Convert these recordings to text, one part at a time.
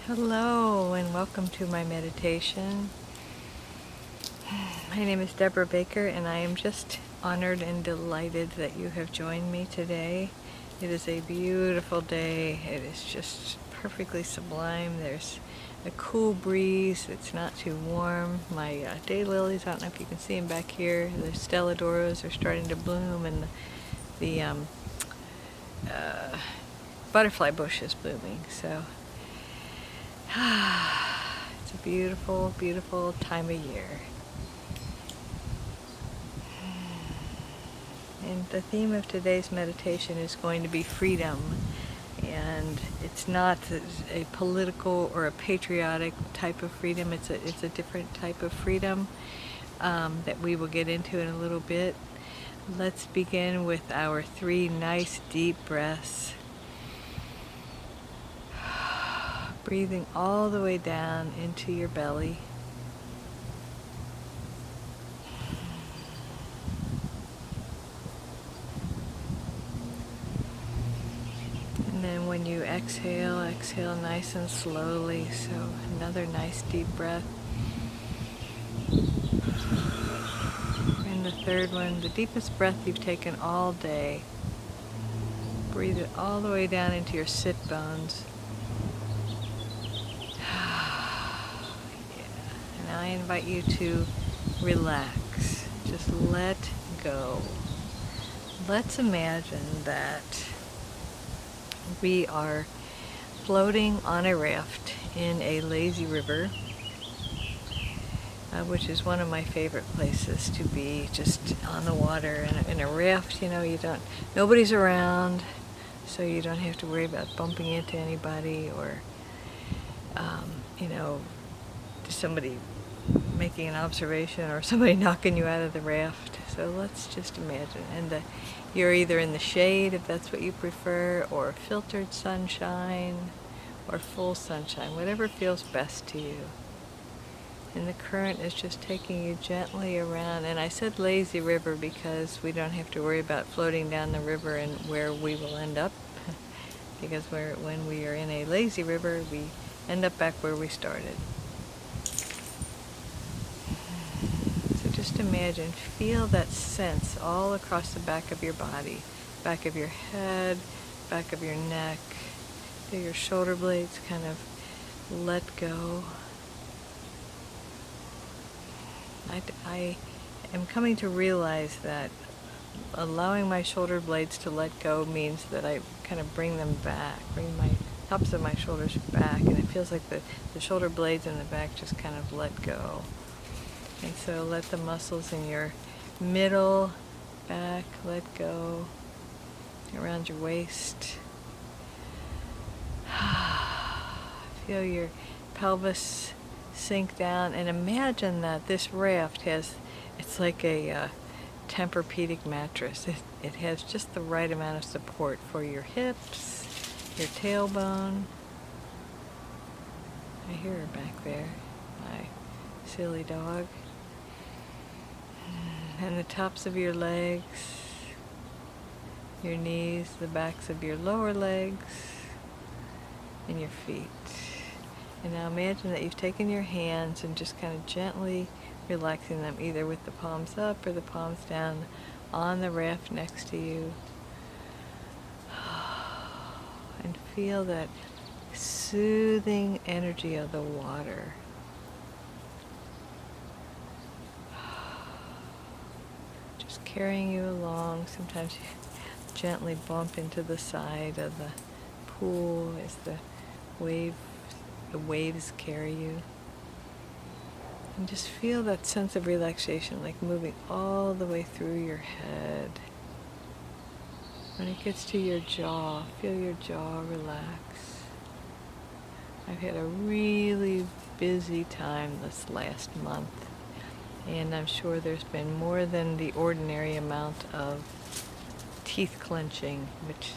Hello and welcome to my meditation. My name is Debra Baker and I am just honored and delighted that you have joined me today. It is a beautiful day. It is just perfectly sublime. There's a cool breeze. It's not too warm. My daylilies, I don't know if you can see them back here. The stelladoros are starting to bloom and the butterfly bush is blooming. So it's a beautiful, beautiful time of year. And the theme of today's meditation is going to be freedom. And it's not a political or a patriotic type of freedom. It's a different type of freedom that we will get into in a little bit. Let's begin with our 3 nice deep breaths. Breathing all the way down into your belly. And then when you exhale, exhale nice and slowly. So another nice deep breath. And the third one, the deepest breath you've taken all day. Breathe it all the way down into your sit bones. And I invite you to relax. Just let go. Let's imagine that we are floating on a raft in a lazy river, which is one of my favorite places to be, just on the water. In a raft, nobody's around, so you don't have to worry about bumping into anybody or, somebody making an observation or somebody knocking you out of the raft. So let's just imagine. And you're either in the shade, if that's what you prefer, or filtered sunshine, or full sunshine, whatever feels best to you. And the current is just taking you gently around. And I said lazy river because we don't have to worry about floating down the river and where we will end up. Because when we are in a lazy river, we end up back where we started. So just imagine, feel that sense all across the back of your body, back of your head, back of your neck. Feel your shoulder blades kind of let go. I am coming to realize that allowing my shoulder blades to let go means that I kind of bring them back, bring my tops of my shoulders back, and it feels like the shoulder blades in the back just kind of let go. And so let the muscles in your middle back let go, around your waist. Feel your pelvis sink down, and imagine that this raft it's like a Tempur-Pedic mattress. It has just the right amount of support for your hips, your tailbone. I hear her back there, my silly dog. And the tops of your legs, your knees, the backs of your lower legs, and your feet. And now imagine that you've taken your hands and just kind of gently relaxing them, either with the palms up or the palms down on the raft next to you. And feel that soothing energy of the water. Just carrying you along. Sometimes you gently bump into the side of the pool as the waves carry you. And just feel that sense of relaxation, like moving all the way through your head. When it gets to your jaw, feel your jaw relax. I've had a really busy time this last month, and I'm sure there's been more than the ordinary amount of teeth clenching, which,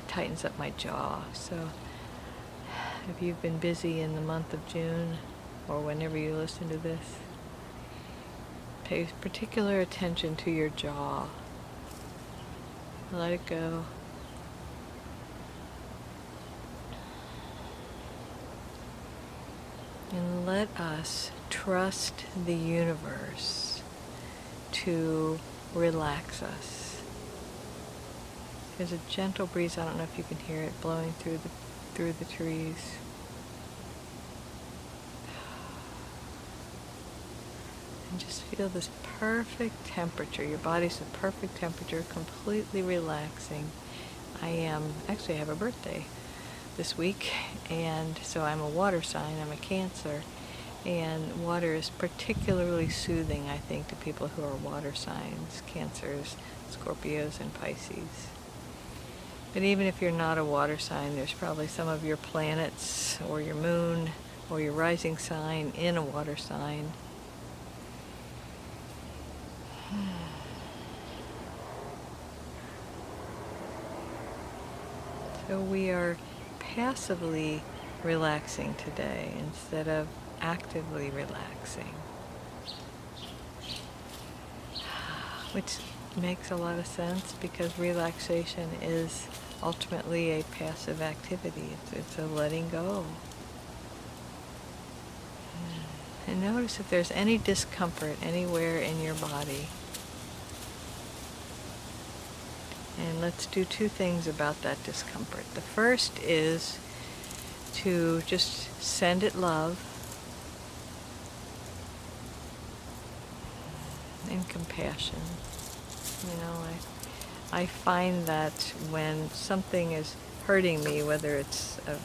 tightens up my jaw. So if you've been busy in the month of June, or whenever you listen to this, pay particular attention to your jaw. Let it go. And let us trust the universe to relax us. There's a gentle breeze, I don't know if you can hear it, blowing through the trees. And just feel this perfect temperature. Your body's the perfect temperature, completely relaxing. I have a birthday this week, and so I'm a water sign, I'm a Cancer, and water is particularly soothing, I think, to people who are water signs, Cancers, Scorpios, and Pisces. But even if you're not a water sign, there's probably some of your planets or your moon or your rising sign in a water sign. So we are passively relaxing today instead of actively relaxing, which makes a lot of sense because relaxation is ultimately a passive activity. It's a letting go. And notice if there's any discomfort anywhere in your body. And let's do two things about that discomfort. The first is to just send it love and compassion. I find that when something is hurting me, whether it's a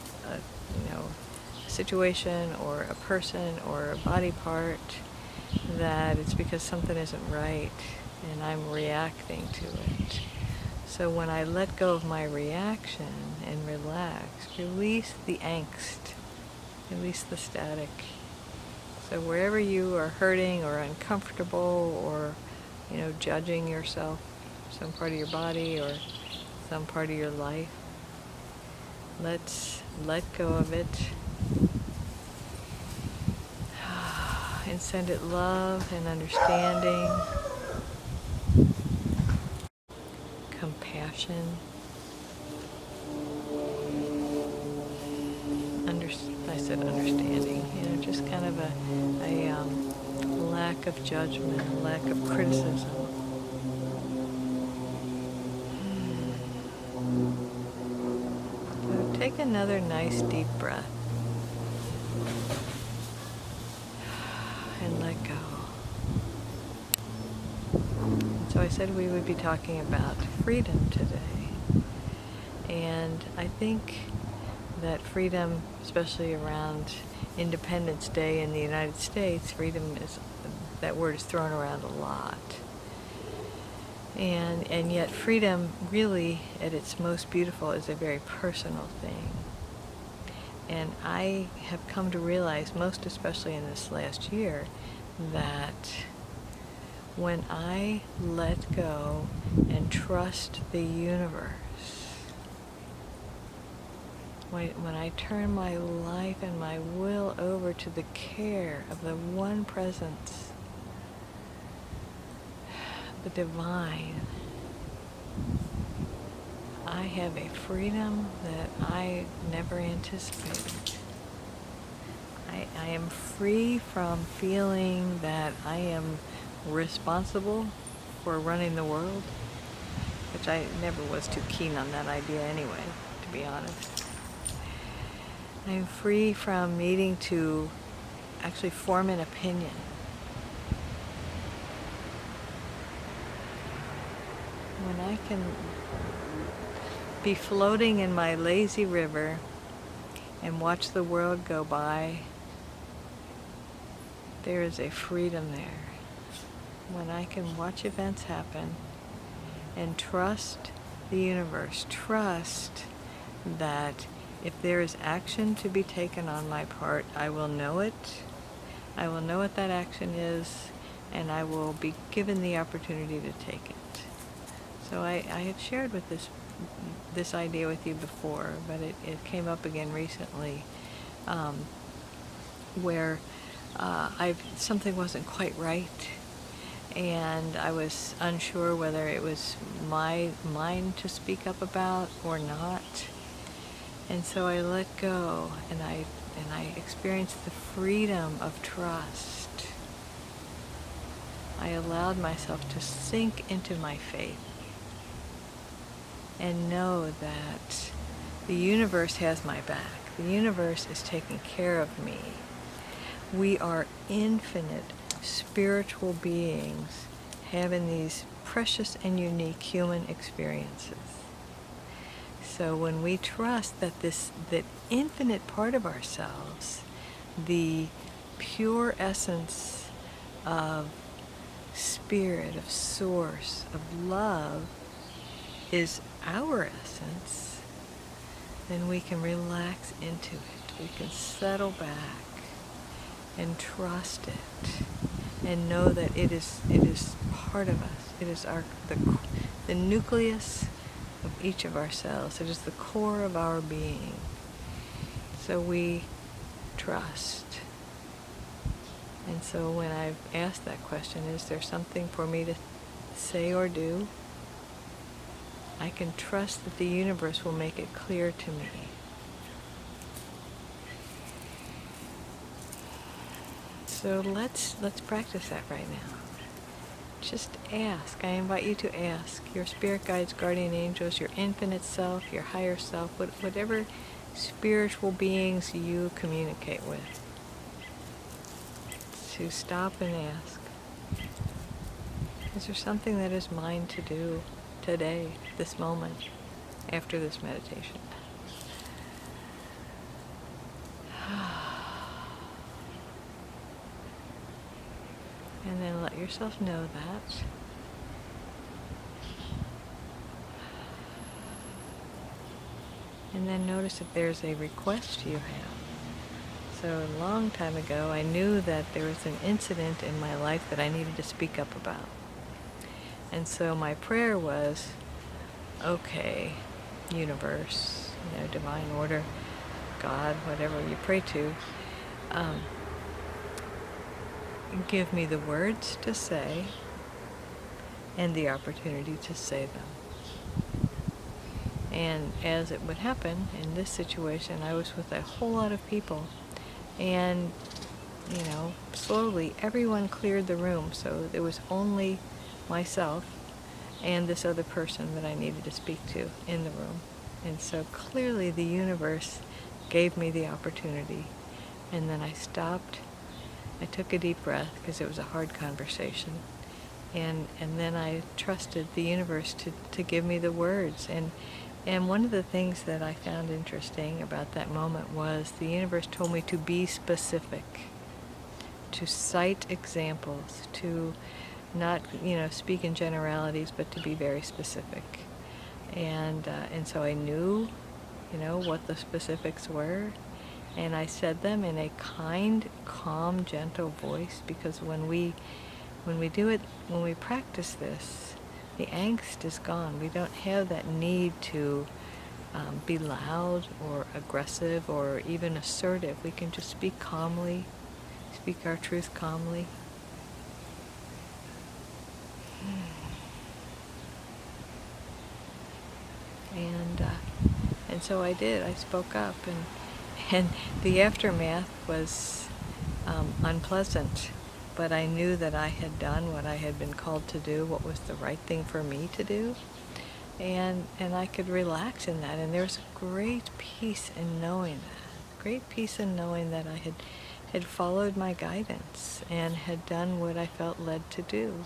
situation or a person or a body part, that it's because something isn't right and I'm reacting to it. So when I let go of my reaction and relax, release the angst, release the static. So wherever you are hurting or uncomfortable or, judging yourself, some part of your body or some part of your life, let's let go of it and send it love and understanding, compassion. I said understanding, just kind of a lack of judgment, a lack of criticism. So take another nice deep breath and let go. So I said we would be talking about freedom today. And I think that freedom, especially around Independence Day in the United States, that word is thrown around a lot. And yet freedom really, at its most beautiful, is a very personal thing. And I have come to realize, most especially in this last year, that when I let go and trust the universe, when I turn my life and my will over to the care of the one presence, the divine, I have a freedom that I never anticipated. I am free from feeling that I am responsible for running the world, which I never was too keen on that idea anyway, to be honest. I'm free from needing to actually form an opinion. When I can be floating in my lazy river and watch the world go by, there is a freedom there. When I can watch events happen and trust the universe, trust that if there is action to be taken on my part, I will know it. I will know what that action is, and I will be given the opportunity to take it. So I had shared with this idea with you before, but it came up again recently, where something wasn't quite right, and I was unsure whether it was mine to speak up about or not. And so I let go, and I and I experienced the freedom of trust. I allowed myself to sink into my faith and know that the universe has my back. The universe is taking care of me. We are infinite spiritual beings having these precious and unique human experiences. So when we trust that that infinite part of ourselves, the pure essence of spirit, of source, of love, is our essence, then we can relax into it. We can settle back and trust it and know that it is part of us. It is the nucleus of each of ourselves. It is the core of our being. So we trust. And so when I've asked that question, is there something for me to say or do? I can trust that the universe will make it clear to me. So let's practice that right now. Just ask. I invite you to ask your spirit guides, guardian angels, your infinite self, your higher self, whatever spiritual beings you communicate with, to stop and ask, is there something that is mine to do today, this moment, after this meditation? And then let yourself know that. And then notice if there's a request you have. So a long time ago, I knew that there was an incident in my life that I needed to speak up about. And so my prayer was, okay, universe, divine order, God, whatever you pray to, give me the words to say and the opportunity to say them. And as it would happen in this situation, I was with a whole lot of people, and slowly everyone cleared the room, so there was only myself and this other person that I needed to speak to in the room. And so clearly the universe gave me the opportunity. And then I stopped, I took a deep breath because it was a hard conversation, and then I trusted the universe to give me the words. And one of the things that I found interesting about that moment was the universe told me to be specific, to cite examples, to not, speak in generalities, but to be very specific. And so I knew, what the specifics were, and I said them in a kind, calm, gentle voice, because when we do it, when we practice this, the angst is gone. We don't have that need to be loud or aggressive or even assertive. We can just speak calmly, speak our truth calmly. And so I did. I spoke up, and the aftermath was unpleasant. But I knew that I had done what I had been called to do, what was the right thing for me to do, and I could relax in that. And there was a great peace in knowing that. Great peace in knowing that I had followed my guidance and had done what I felt led to do.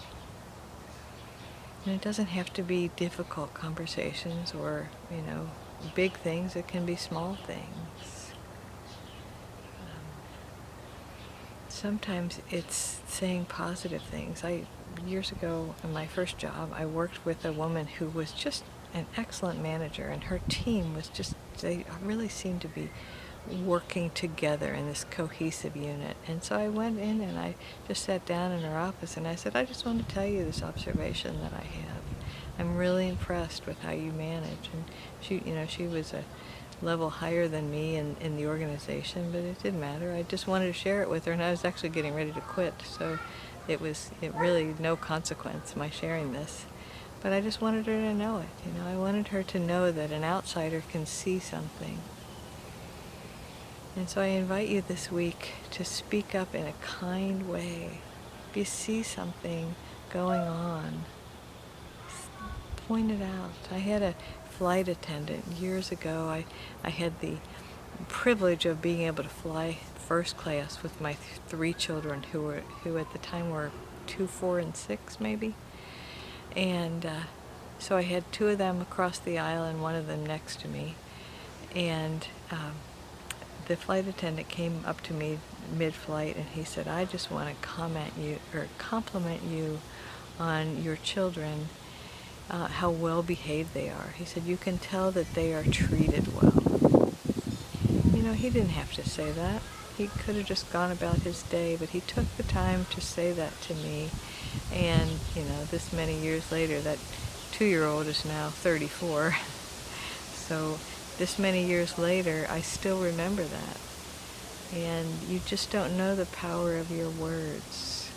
And it doesn't have to be difficult conversations or, big things. It can be small things. Sometimes it's saying positive things. Years ago, in my first job, I worked with a woman who was just an excellent manager, and her team was they really seemed to be working together in this cohesive unit. And so I went in and I just sat down in her office and I said, I just want to tell you this observation that I have. I'm really impressed with how you manage. And she was a level higher than me in the organization, but it didn't matter. I just wanted to share it with her, and I was actually getting ready to quit, so it really no consequence, my sharing this. But I just wanted her to know it. I wanted her to know that an outsider can see something. And so I invite you this week to speak up in a kind way. If you see something going on, point it out. I had a flight attendant years ago. I had the privilege of being able to fly first class with my three children who at the time were 2, 4, and 6 maybe. And so I had two of them across the aisle and one of them next to me. And the flight attendant came up to me mid-flight and he said, "I just want to compliment you on your children, how well behaved they are." He said, "You can tell that they are treated well." You know, he didn't have to say that. He could have just gone about his day, but he took the time to say that to me. And, you know, this many years later, that 2-year-old is now 34. So this many years later, I still remember that. And you just don't know the power of your words.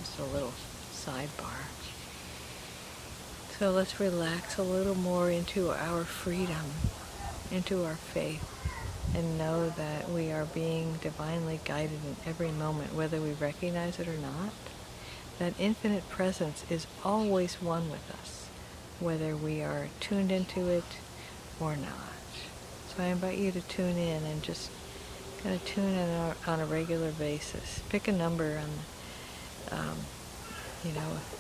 Just a little sidebar. So let's relax a little more into our freedom, into our faith, and know that we are being divinely guided in every moment, whether we recognize it or not. That infinite presence is always one with us, whether we are tuned into it or not. So I invite you to tune in and just kind of tune in on a regular basis. Pick a number on,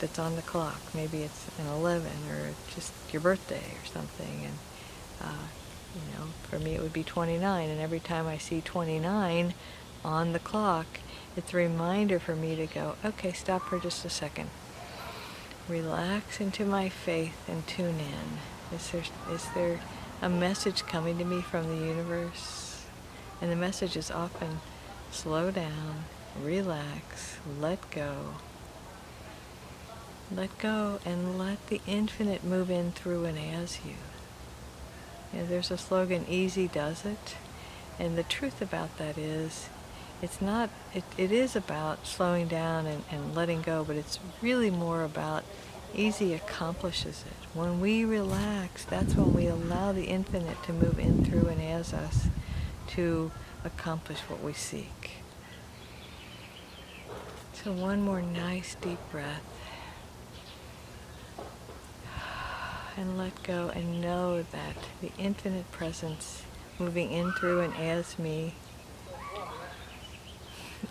that's on the clock. Maybe it's an 11 or just your birthday or something. And, for me it would be 29. And every time I see 29 on the clock, it's a reminder for me to go, okay, stop for just a second. Relax into my faith and tune in. Is there a message coming to me from the universe? And the message is often slow down, relax, let go. Let go and let the infinite move in through and as you. There's a slogan, easy does it. And the truth about that is, it is about slowing down and letting go, but it's really more about easy accomplishes it. When we relax, that's when we allow the infinite to move in through and as us to accomplish what we seek. So one more nice deep breath. And let go and know that the infinite presence moving in through and as me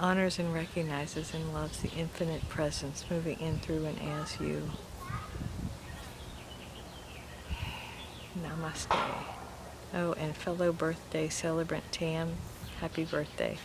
honors and recognizes and loves the infinite presence moving in through and as you. Namaste. Oh, and fellow birthday celebrant Tam, happy birthday.